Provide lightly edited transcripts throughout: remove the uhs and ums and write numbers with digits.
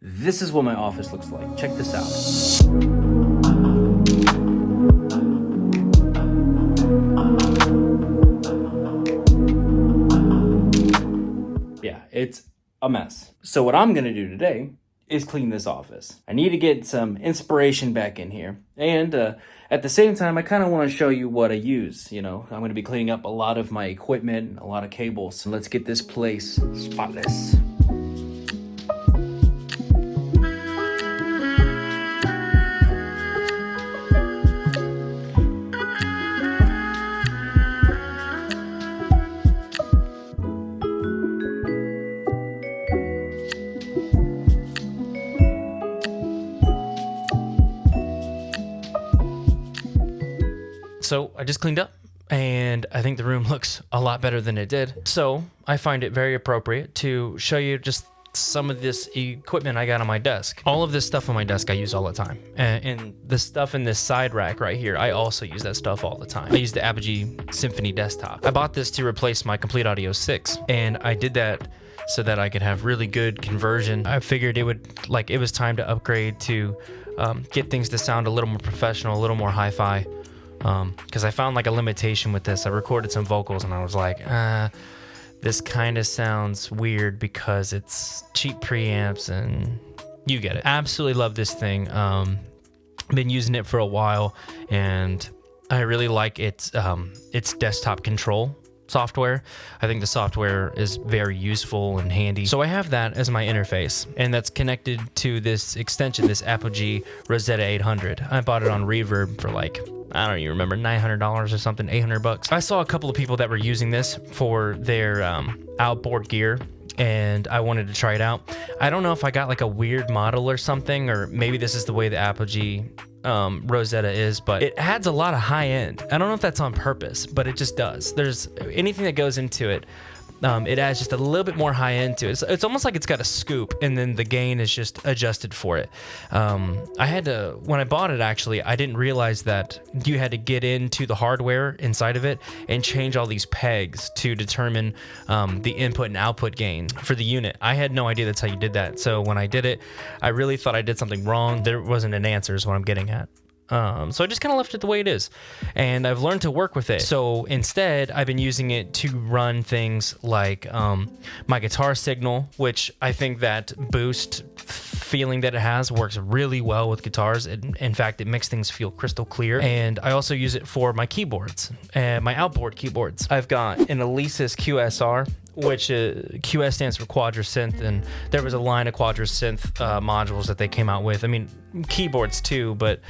This is what my office looks like. Check this out. Yeah, it's a mess. So what I'm gonna do today is clean this office. I need to get some inspiration back in here. And at the same time, I kind of want to show you what I use. You know, I'm gonna be cleaning up a lot of my equipment, a lot of cables. So let's get this place spotless. So I just cleaned up and I think the room looks a lot better than it did. So I find it very appropriate to show you just some of this equipment I got on my desk. All of this stuff on my desk I use all the time. And the stuff in this side rack right here, I also use that stuff all the time. I use the Apogee Symphony desktop. I bought this to replace my Complete Audio 6, and I did that so that I could have really good conversion. I figured it was time to upgrade to get things to sound a little more professional, a little more hi-fi. Because I found like a limitation with this. I recorded some vocals and I was like, this kind of sounds weird because it's cheap preamps and you get it. Absolutely love this thing. Been using it for a while and I really like its desktop control software. I think the software is very useful and handy. So I have that as my interface, and that's connected to this extension, this Apogee Rosetta 800. I bought it on Reverb for like, I don't even remember, $900 or something, $800. I saw a couple of people that were using this for their outboard gear, and I wanted to try it out. I don't know if I got like a weird model or something, or maybe this is the way the Apogee Rosetta is, but it adds a lot of high end. I don't know if that's on purpose, but it just does. There's anything that goes into it, it adds just a little bit more high end to it. It's almost like it's got a scoop and then the gain is just adjusted for it. I had to, when I bought it actually, I didn't realize that you had to get into the hardware inside of it and change all these pegs to determine the input and output gain for the unit. I had no idea that's how you did that. So when I did it, I really thought I did something wrong. There wasn't an answer is what I'm getting at. So I just kind of left it the way it is, and I've learned to work with it. So instead, I've been using it to run things like my guitar signal, which I think that boost feeling that it has works really well with guitars. In fact, it makes things feel crystal clear. And I also use it for my keyboards and my outboard keyboards. I've got an Alesis QSR, which QS stands for Quadrasynth, and there was a line of Quadrasynth modules that they came out with. I mean, keyboards too, but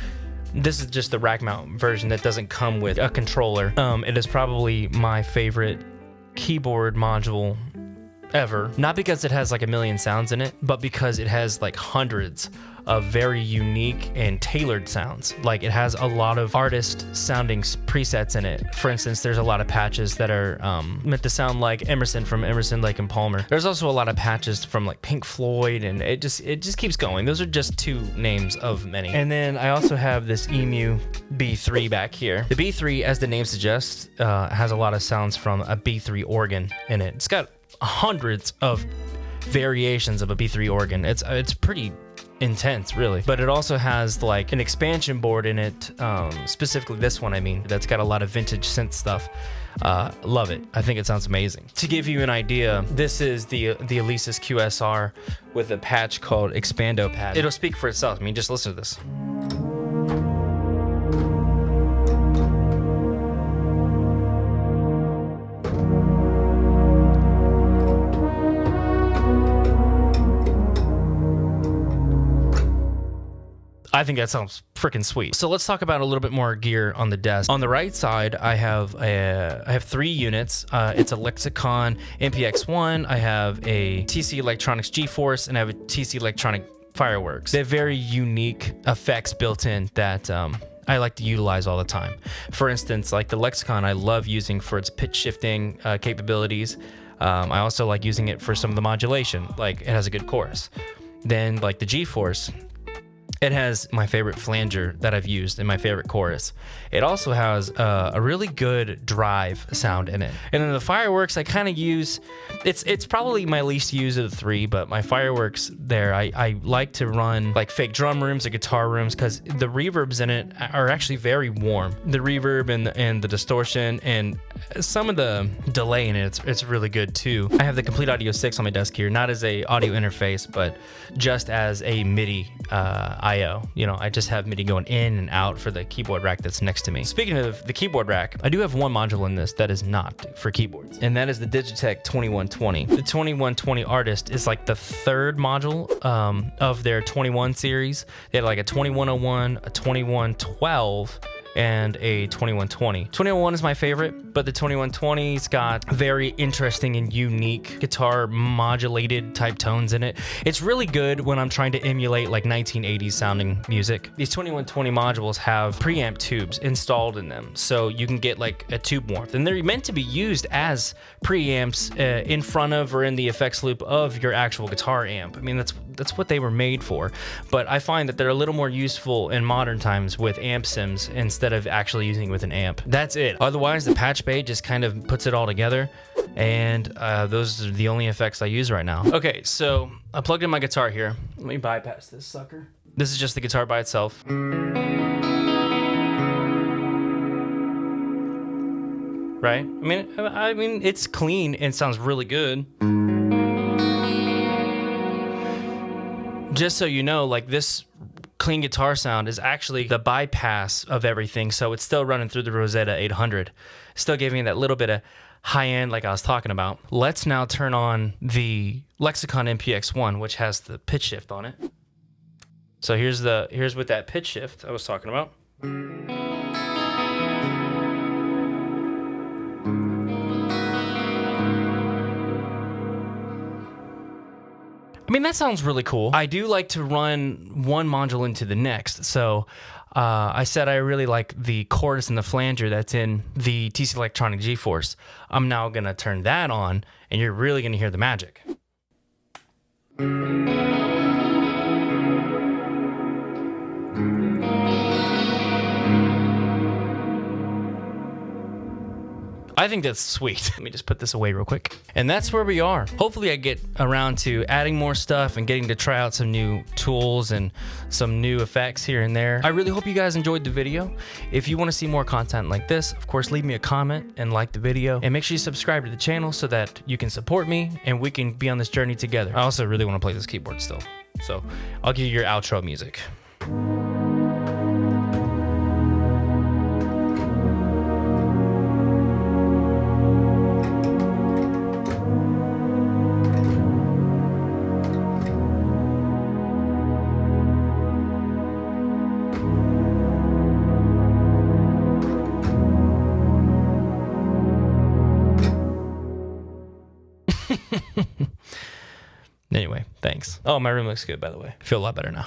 this is just the rack mount version that doesn't come with a controller. It is probably my favorite keyboard module ever. Not because it has like a million sounds in it, but because it has like hundreds of very unique and tailored sounds. Like it has a lot of artist sounding presets in it. For instance, there's a lot of patches that are meant to sound like Emerson from Emerson, Lake and Palmer. There's also a lot of patches from like Pink Floyd, and it just keeps going. Those are just two names of many. And then I also have this Emu B3 back here. The B3, as the name suggests, has a lot of sounds from a B3 organ in it. It's got hundreds of variations of a B3 organ. It's pretty intense, really. But it also has like an expansion board in it, specifically this one, I mean, that's got a lot of vintage synth stuff. Love it. I think it sounds amazing. To give you an idea, this is the Alesis QSR with a patch called Expando Pad. It'll speak for itself. I mean, just listen to this. I think that sounds freaking sweet. So let's talk about a little bit more gear on the desk. On the right side, I have 3 units. It's a Lexicon MPX1. I have a TC Electronics GeForce, and I have a TC Electronic Fireworks. They have very unique effects built in that I like to utilize all the time. For instance, like the Lexicon, I love using for its pitch shifting capabilities. I also like using it for some of the modulation. Like it has a good chorus. Then like the GeForce, It has my favorite flanger that I've used in my favorite chorus. It also has a really good drive sound in it. And then the fireworks I kind of use, it's probably my least used of the three, but my fireworks there, I like to run like fake drum rooms or guitar rooms because the reverbs in it are actually very warm. The reverb and the distortion and some of the delay in it, it's really good too. I have the Complete Audio 6 on my desk here, not as a audio interface, but just as a MIDI IO. You know, I just have MIDI going in and out for the keyboard rack that's next to me. Speaking of the keyboard rack, I do have one module in this that is not for keyboards, and that is the Digitech 2120. The 2120 Artist is like the third module of their 21 series. They had like a 2101, a 2112, and a 2120. 21 is my favorite, but the 2120's got very interesting and unique guitar modulated type tones in it. It's really good when I'm trying to emulate like 1980s sounding music. These 2120 modules have preamp tubes installed in them, so you can get like a tube warmth, and they're meant to be used as preamps in front of or in the effects loop of your actual guitar amp. I mean, that's what they were made for, but I find that they're a little more useful in modern times with amp sims instead of actually using it with an amp. That's it. Otherwise, the patch bay just kind of puts it all together, and those are the only effects I use right now. Okay, so I plugged in my guitar here. Let me bypass this sucker. This is just the guitar by itself. Right? I mean, it's clean and sounds really good. Just so you know, like this clean guitar sound is actually the bypass of everything, so it's still running through the Rosetta 800, still giving it that little bit of high end like I was talking about. Let's now turn on the Lexicon MPX1, which has the pitch shift on it. So here's with that pitch shift I was talking about. I mean, that sounds really cool. I do like to run one module into the next. So I said I really like the chorus and the flanger that's in the TC Electronic GeForce. I'm now going to turn that on, and you're really going to hear the magic. I think that's sweet. Let me just put this away real quick. And that's where we are. Hopefully I get around to adding more stuff and getting to try out some new tools and some new effects here and there. I really hope you guys enjoyed the video. If you want to see more content like this, of course, leave me a comment and like the video. And make sure you subscribe to the channel so that you can support me and we can be on this journey together. I also really want to play this keyboard still. So I'll give you your outro music. Anyway, thanks. Oh, my room looks good, by the way. I feel a lot better now.